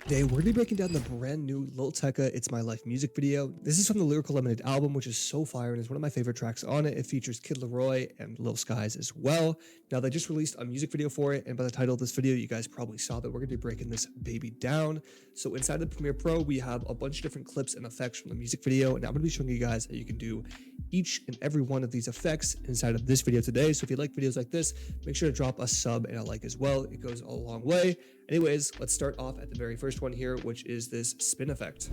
Today, we're going to be breaking down the brand new Lil Tecca It's My Life music video. This is from the Lyrical Limited album, which is so fire and is one of my favorite tracks on it. It features Kid Laroi and Lil Skies as well. Now, they just released a music video for it, and by the title of this video, you guys probably saw that we're going to be breaking this baby down. So inside the Premiere Pro, we have a bunch of different clips and effects from the music video, and I'm going to be showing you guys how you can do each and every one of these effects inside of this video today. So if you like videos like this, make sure to drop a sub and a like as well. It goes a long way. Anyways, let's start off at the very first one here, which is this spin effect.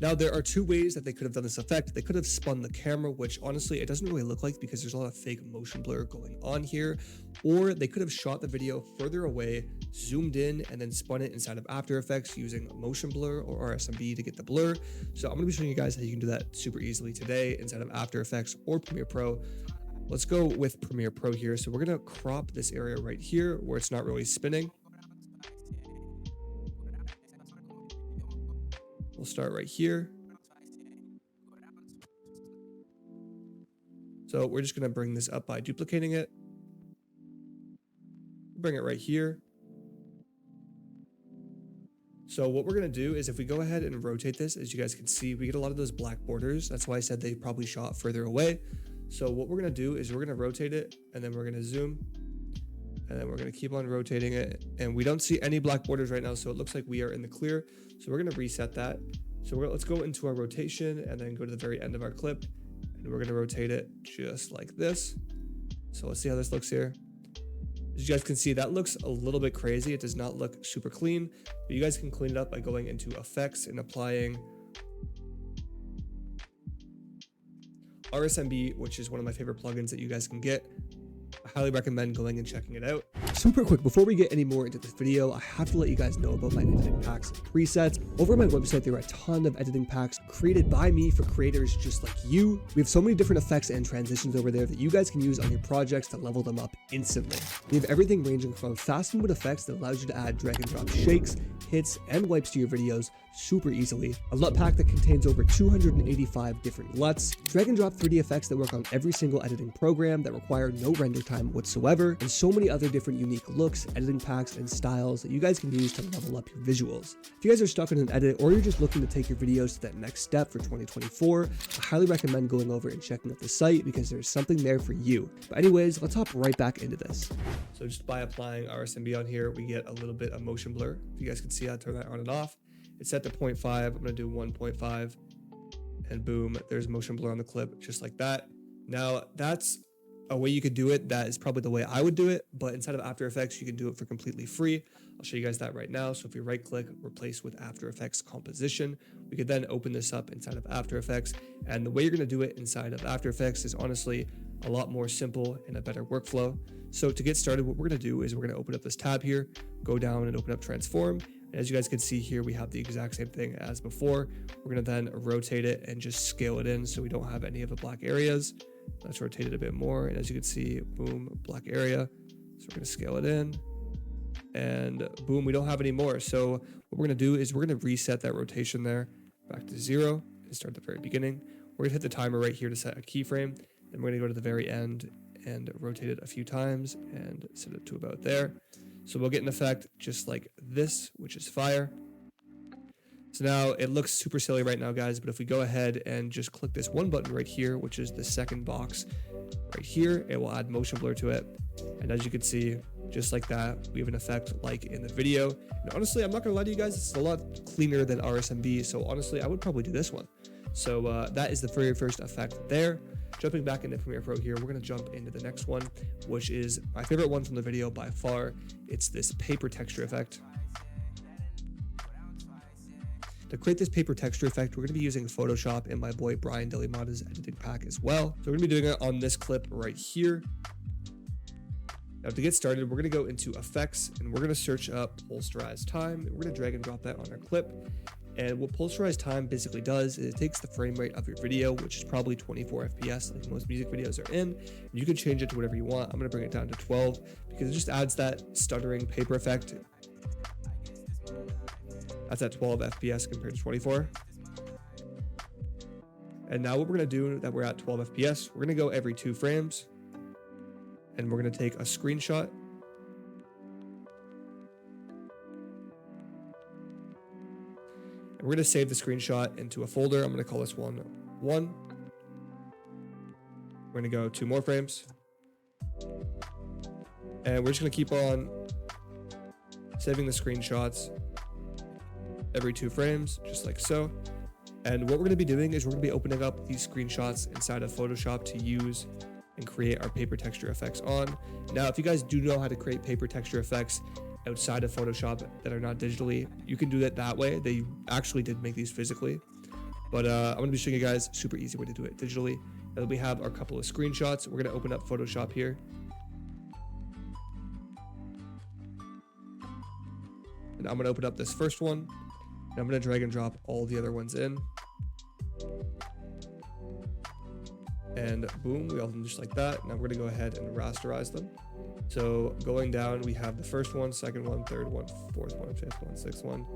Now, there are two ways that they could have done this effect. They could have spun the camera, which honestly, it doesn't really look like because there's a lot of fake motion blur going on here. Or they could have shot the video further away, zoomed in, and then spun it inside of After Effects using motion blur or RSMB to get the blur. So I'm going to be showing you guys how you can do that super easily today inside of After Effects or Premiere Pro. Let's go with Premiere Pro here. So we're going to crop this area right here where it's not really spinning. We'll start right here. So we're just going to bring this up by duplicating it. Bring it right here. So what we're going to do is if we go ahead and rotate this, as you guys can see, we get a lot of those black borders. That's why I said they probably shot further away. So what we're going to do is we're going to rotate it, and then we're going to zoom, and then we're going to keep on rotating it. And we don't see any black borders right now, so it looks like we are in the clear. So we're going to reset that. So let's go into our rotation and then go to the very end of our clip, and we're going to rotate it just like this. So let's see how this looks here. As you guys can see, that looks a little bit crazy. It does not look super clean, but you guys can clean it up by going into effects and applying RSMB, which is one of my favorite plugins that you guys can get. I highly recommend going and checking it out. Super quick, before we get any more into this video, I have to let you guys know about my editing packs and presets. Over on my website, there are a ton of editing packs created by me for creators just like you. We have so many different effects and transitions over there that you guys can use on your projects to level them up instantly. We have everything ranging from fast and wood effects that allows you to add drag and drop shakes, hits, and wipes to your videos super easily, a LUT pack that contains over 285 different LUTs, drag and drop 3D effects that work on every single editing program that require no render time whatsoever, and so many other different unique looks, editing packs, and styles that you guys can use to level up your visuals. If you guys are stuck in an edit or you're just looking to take your videos to that next step for 2024, I highly recommend going over and checking out the site because there's something there for you. But anyways, let's hop right back into this. So just by applying RSMB on here, we get a little bit of motion blur. If you guys can see, I turn that on and off. It's set to 0.5. I'm going to do 1.5, and boom, there's motion blur on the clip just like that. Now, that's a way you could do it. That is probably the way I would do it, but inside of After Effects, you can do it for completely free. I'll show you guys that right now. So if you right click, replace with After Effects composition, we could then open this up inside of After Effects. And the way you're going to do it inside of After Effects is honestly a lot more simple and a better workflow. So to get started, what we're going to do is we're going to open up this tab here, go down and open up Transform. As you guys can see here, we have the exact same thing as before. We're going to then rotate it and just scale it in so we don't have any of the black areas. Let's rotate it a bit more. And as you can see, boom, black area. So we're going to scale it in. And boom, we don't have any more. So what we're going to do is we're going to reset that rotation there back to 0 and start at the very beginning. We're going to hit the timer right here to set a keyframe. Then we're going to go to the very end and rotate it a few times and set it to about there. So we'll get an effect just like this, which is fire. So now it looks super silly right now, guys, but if we go ahead and just click this one button right here, which is the second box right here, it will add motion blur to it. And as you can see, just like that, we have an effect like in the video. And honestly, I'm not gonna lie to you guys, it's a lot cleaner than RSMB. So honestly, I would probably do this one. So that is the very first effect there. Jumping back into Premiere Pro here, we're going to jump into the next one, which is my favorite one from the video by far. It's this paper texture effect. To create this paper texture effect, we're going to be using Photoshop and my boy Brian Delimata's editing pack as well. So we're going to be doing it on this clip right here. Now to get started, we're going to go into effects and we're going to search up posterized time. And we're going to drag and drop that on our clip. And what posterized time basically does is it takes the frame rate of your video, which is probably 24 FPS like most music videos are in. And you can change it to whatever you want. I'm going to bring it down to 12 because it just adds that stuttering paper effect. That's at 12 FPS compared to 24. And now what we're going to do that we're at 12 FPS, we're going to go every 2 frames. And we're going to take a screenshot And we're going to save the screenshot into a folder. I'm going to call this one 1. We're going to go 2 more frames. And we're just going to keep on saving the screenshots every 2 frames, just like so. And what we're going to be doing is we're going to be opening up these screenshots inside of Photoshop to use and create our paper texture effects on. Now, if you guys do know how to create paper texture effects outside of Photoshop that are not digitally, you can do that way. They actually did make these physically, but I'm going to be showing you guys a super easy way to do it digitally. And we have our couple of screenshots. We're going to open up Photoshop here. And I'm going to open up this first one. And I'm going to drag and drop all the other ones in. And boom, we all have them just like that. Now we're going to go ahead and rasterize them. So going down, we have the first one, second one, third one, fourth one, fifth one, sixth one,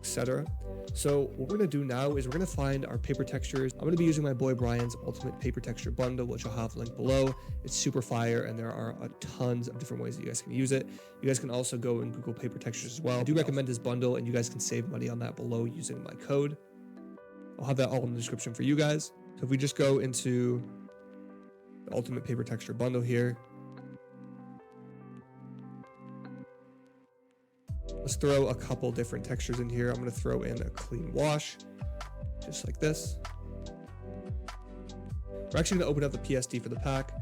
etc. So what we're going to do now is we're going to find our paper textures. I'm going to be using my boy Brian's ultimate paper texture bundle, which I'll have linked below. It's super fire, and there are tons of different ways that you guys can use it. You guys can also go and Google paper textures as well. I do recommend this bundle, and you guys can save money on that below using my code. I'll have that all in the description for you guys. So if we just go into the ultimate paper texture bundle here, let's throw a couple different textures in here. I'm going to throw in a clean wash, just like this. We're actually going to open up the PSD for the pack.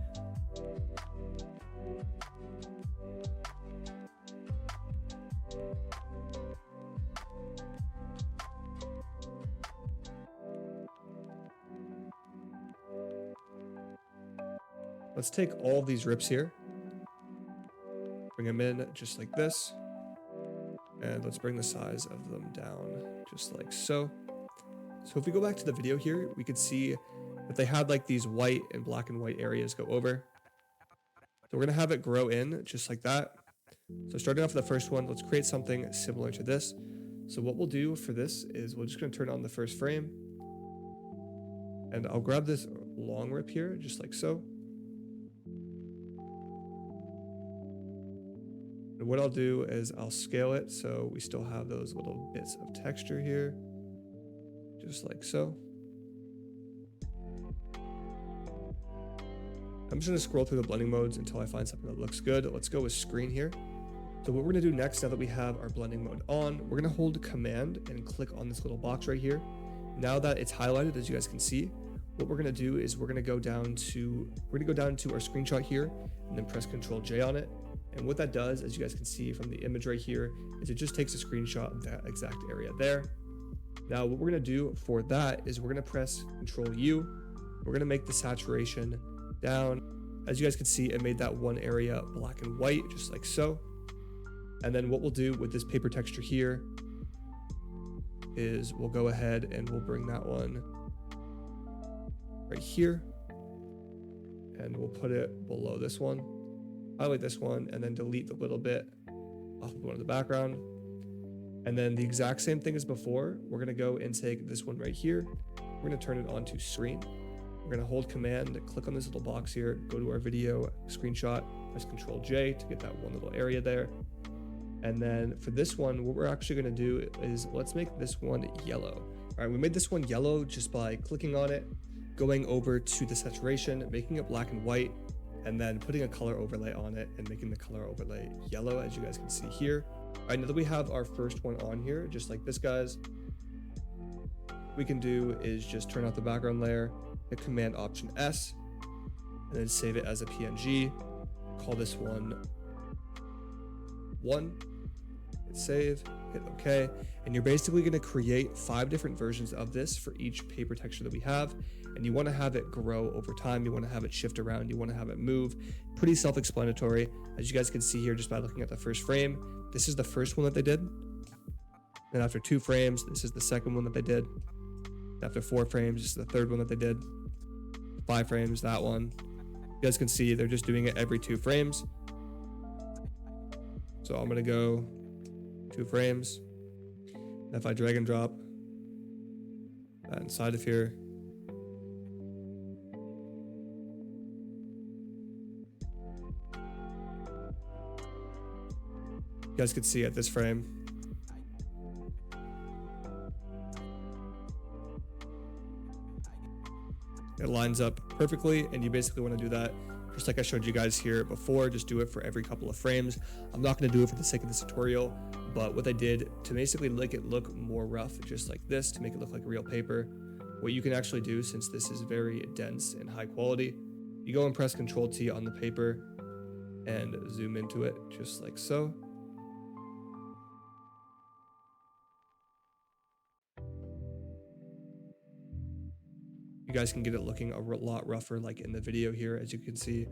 Let's take all of these rips here, bring them in just like this. And let's bring the size of them down just like so. So if we go back to the video here, we could see that they had like these white and black and white areas go over. So we're going to have it grow in just like that. So starting off with the first one, let's create something similar to this. So what we'll do for this is we're just going to turn on the first frame. And I'll grab this long rip here just like so. And what I'll do is I'll scale it so we still have those little bits of texture here, just like so. I'm just going to scroll through the blending modes until I find something that looks good. Let's go with screen here. So what we're going to do next, now that we have our blending mode on, we're going to hold Command and click on this little box right here. Now that it's highlighted, as you guys can see, what we're going to do is we're going to go down to our screenshot here and then press Ctrl J on it. And what that does, as you guys can see from the image right here, is it just takes a screenshot of that exact area there. Now, what we're going to do for that is we're going to press Ctrl U. We're going to make the saturation down. As you guys can see, it made that one area black and white, just like so. And then what we'll do with this paper texture here is we'll go ahead and we'll bring that one right here. And we'll put it below this one. Highlight this one and then delete the little bit off of one of the background. And then the exact same thing as before, we're going to go and take this one right here. We're going to turn it onto screen. We're going to hold Command, click on this little box here, go to our video screenshot, press Ctrl J to get that one little area there. And then for this one, what we're actually going to do is let's make this one yellow. All right, we made this one yellow just by clicking on it, going over to the saturation, making it black and white, and then putting a color overlay on it and making the color overlay yellow, as you guys can see here. All right, now that we have our first one on here, just like this, guys, what we can do is just turn off the background layer, hit Command Option S, and then save it as a PNG. Call this one 1, hit save, hit OK, and you're basically going to create 5 different versions of this for each paper texture that we have. And you want to have it grow over time. You want to have it shift around. You want to have it move. Pretty self-explanatory. As you guys can see here, just by looking at the first frame, this is the first one that they did. Then after 2 frames, this is the second one that they did. After 4 frames, this is the third one that they did. 5 frames, that one. You guys can see they're just doing it every 2 frames. So I'm going to go 2 frames. And if I drag and drop that inside of here, you guys could see at this frame, It lines up perfectly, and you basically want to do that just like I showed you guys here before. Just do it for every couple of frames. I'm not going to do it for the sake of this tutorial, but what I did to basically make it look more rough, just like this, to make it look like real paper, what you can actually do, since this is very dense and high quality, you go and press Ctrl T on the paper and zoom into it just like so. You guys can get it looking a lot rougher, like in the video here. As you can see,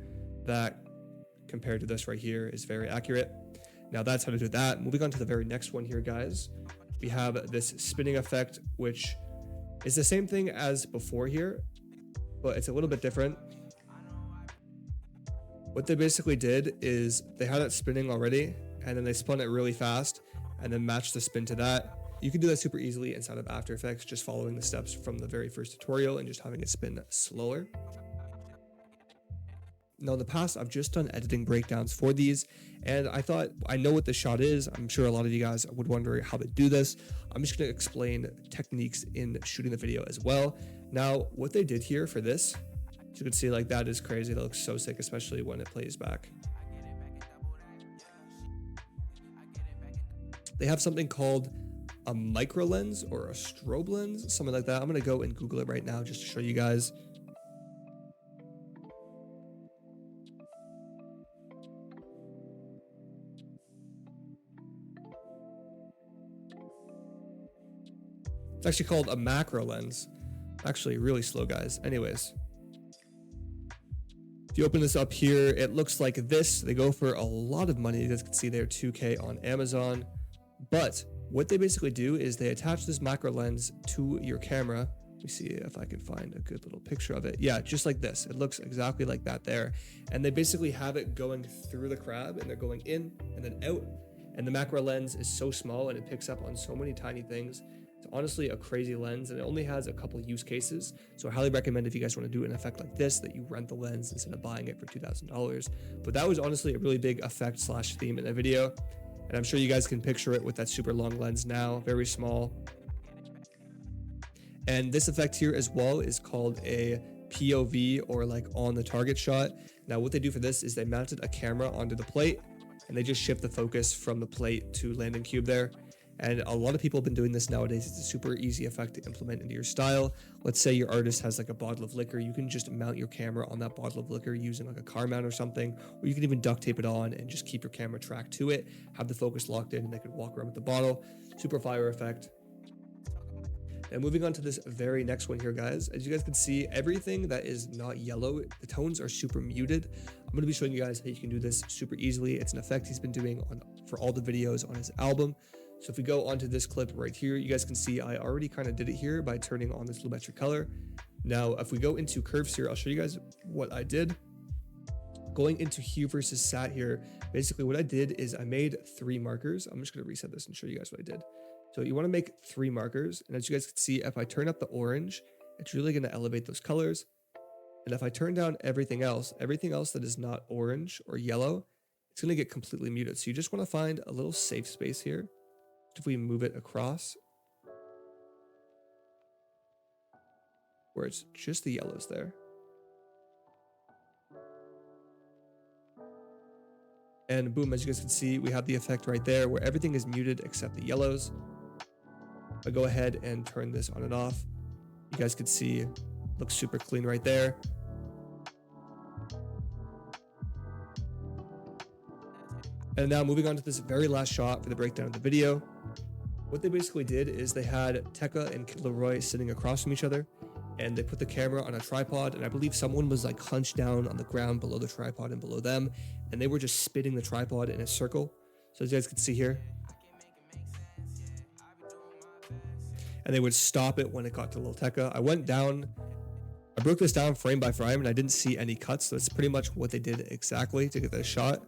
that compared to this right here is very accurate. Now that's how to do that. Moving on to the very next one here, guys, we have this spinning effect, which is the same thing as before here, but it's a little bit different. What they basically did is they had it spinning already, and then they spun it really fast and then matched the spin to that. You can do that super easily inside of After Effects, just following the steps from the very first tutorial and just having it spin slower. Now in the past, I've just done editing breakdowns for these, and I thought, I know what the shot is. I'm sure a lot of you guys would wonder how to do this. I'm just going to explain techniques in shooting the video as well. Now, what they did here for this, as you can see, like, that is crazy. That looks so sick, especially when it plays back. They have something called a micro lens or a strobe lens, something like that. I'm going to go and Google it right now just to show you guys. It's actually called a macro lens. Actually really slow, guys. Anyways, if you open this up here, it looks like this. They go for a lot of money. You guys can see they're $2K on Amazon. But what they basically do is they attach this macro lens to your camera. Let me see if I can find a good little picture of it. Yeah, just like this. It looks exactly like that there. And they basically have it going through the crab, and they're going in and then out. And the macro lens is so small, and it picks up on so many tiny things. It's honestly a crazy lens, and it only has a couple use cases. So I highly recommend, if you guys want to do an effect like this, that you rent the lens instead of buying it for $2,000. But that was honestly a really big effect slash theme in the video. And I'm sure you guys can picture it with that super long lens now, very small. And this effect here as well is called a POV, or like on the target shot. Now what they do for this is they mounted a camera onto the plate, and they just shift the focus from the plate to landing cube there. And a lot of people have been doing this nowadays. It's a super easy effect to implement into your style. Let's say your artist has like a bottle of liquor. You can just mount your camera on that bottle of liquor using like a car mount or something, or you can even duct tape it on and just keep your camera tracked to it, have the focus locked in, and they could walk around with the bottle. Super fire effect. Now moving on to this very next one here, guys, as you guys can see, everything that is not yellow, the tones are super muted. I'm going to be showing you guys how you can do this super easily. It's an effect he's been doing for all the videos on his album. So if we go onto this clip right here, you guys can see I already kind of did it here by turning on this lumetric color. Now, if we go into curves here, I'll show you guys what I did. Going into hue versus sat here, basically what I did is I made 3 markers. I'm just going to reset this and show you guys what I did. So you want to make 3 markers. And as you guys can see, if I turn up the orange, it's really going to elevate those colors. And if I turn down everything else that is not orange or yellow, it's going to get completely muted. So you just want to find a little safe space here. If we move it across, where it's just the yellows there. And boom, as you guys can see, we have the effect right there where everything is muted except the yellows. I go ahead and turn this on and off. You guys can see, looks super clean right there. And now moving on to this very last shot for the breakdown of the video. What they basically did is they had Tecca and Laroi sitting across from each other, and they put the camera on a tripod, and I believe someone was like hunched down on the ground below the tripod and below them, and they were just spinning the tripod in a circle. So as you guys can see here. And they would stop it when it got to little Tecca. I broke this down frame by frame, and I didn't see any cuts, so that's pretty much what they did exactly to get this shot.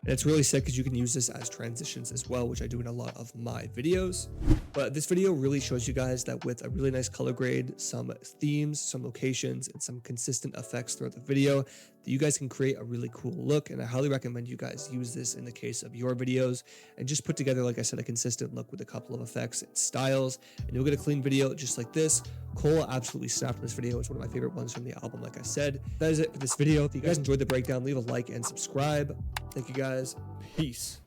And it's really sick because you can use this as transitions as well, which I do in a lot of my videos. But this video really shows you guys that with a really nice color grade, some themes, some locations, and some consistent effects throughout the video, that you guys can create a really cool look. And I highly recommend you guys use this in the case of your videos and just put together, like I said, a consistent look with a couple of effects and styles, and you'll get a clean video just like this. Cole absolutely snapped this video. It's one of my favorite ones from the album, like I said. That is it for this video. If you guys enjoyed the breakdown, leave a like and subscribe. Thank you guys. Peace.